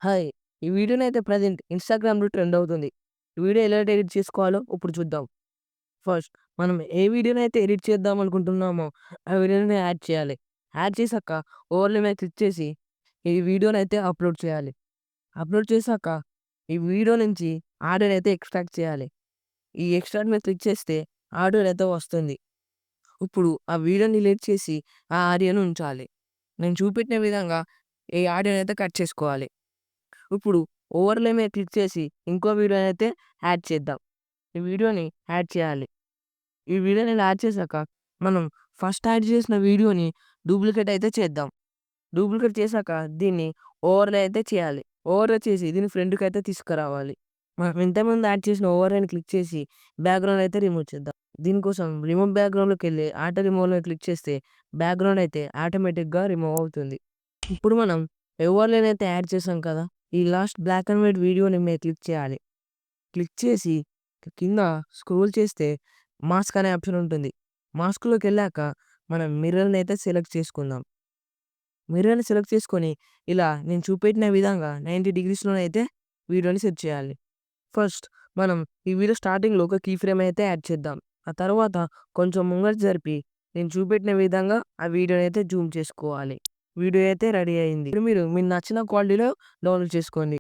Hi! ఈ వీడియోనైతే present ఇన్‌స్టాగ్రామ్‌లో ట్రెండ్ అవుతుంది. ఈ వీడియో ఎలా ఎడిట్ చేసుకోవాలో ఇప్పుడు చూద్దాం. ఫస్ట్ మనం ఏ వీడియోనైతే ఎడిట్ చేద్దాం అనుకుంటున్నామో, ఆ వీడియోని యాడ్ చేయాలి. యాడ్ చేశాక ఓవర్‌లే మీద క్లిక్ చేసి, ఈ వీడియోనైతే అప్‌లోడ్ చేయాలి. అప్‌లోడ్ చేశాక, ఈ వీడియో నుంచి ఆడియోనైతే ఎక్స్ట్రాక్ట్ చేయాలి. ఈ ఎక్స్ట్రాక్ట్ మీద క్లిక్ చేస్తే ఆడియోనైతే వస్తుంది. ఇప్పుడు ఆ వీడియోని డిలీట్ చేసి, ఆ ఆడియోని ఉంచాలి. నేను చూపెట్టిన విధంగా ఈ ఆడియోనైతే కట్ చేసుకోవాలి. ఇప్పుడు ఓవర్‌లే మీద క్లిక్ చేసి ఇంకో వీడియోనైతే యాడ్ చేద్దాం. ఈ వీడియోని యాడ్ చేయాలి. ఈ వీడియోని ఇలా యాడ్ చేశాక మనం ఫస్ట్ యాడ్ చేసిన వీడియోని డూప్లికేట్ అయితే చేద్దాం. డూప్లికేట్ చేశాక దీన్ని ఓవర్‌లే అయితే చేయాలి. ఓవర్‌లే చేసి దీన్ని ఫ్రంట్‌కైతే తీసుకురావాలి. మనం ఇంతకుముందు యాడ్ చేసిన ఓవర్‌లేని క్లిక్ చేసి బ్యాక్‌గ్రౌండ్ అయితే రిమూవ్ చేద్దాం. దీనికోసం రిమూవ్ బ్యాక్‌గ్రౌండ్‌లోకెళ్ళి ఆటో రిమూవ్‌లో క్లిక్ చేస్తే బ్యాక్‌గ్రౌండ్ అయితే ఆటోమేటిక్‌గా రిమూవ్ అవుతుంది. ఇప్పుడు మనం ఓవర్‌లేనైతే యాడ్ చేసాం కదా! ఈ లాస్ట్ బ్లాక్ అండ్ వైట్ వీడియోని మీద క్లిక్ చేయాలి. క్లిక్ చేసి కింద స్క్రోల్ చేస్తే మాస్క్ అనే ఆప్షన్ ఉంటుంది. మాస్క్‌లోకెళ్ళాక మనం మిర్రర్‌నైతే సెలెక్ట్ చేసుకుందాం. మిర్రర్‌ని సెలెక్ట్ చేసుకొని ఇలా నేను చూపెట్టిన విధంగా 90 డిగ్రీస్‌లోనైతే వీడియోని సెట్ చేయాలి. ఫస్ట్ మనం ఈ వీడియో స్టార్టింగ్‌లో ఒక కీ ఫ్రేమ్ అయితే యాడ్ చేద్దాం. ఆ తర్వాత కొంచెం ముంగట జరిపి నేను చూపెట్టిన విధంగా ఆ వీడియోనైతే జూమ్ చేసుకోవాలి. వీడియో అయితే రెడీ అయింది. ఇప్పుడు మీరు మీకు నచ్చిన క్వాలిటీలో డౌన్‌లోడ్ చేసుకోండి.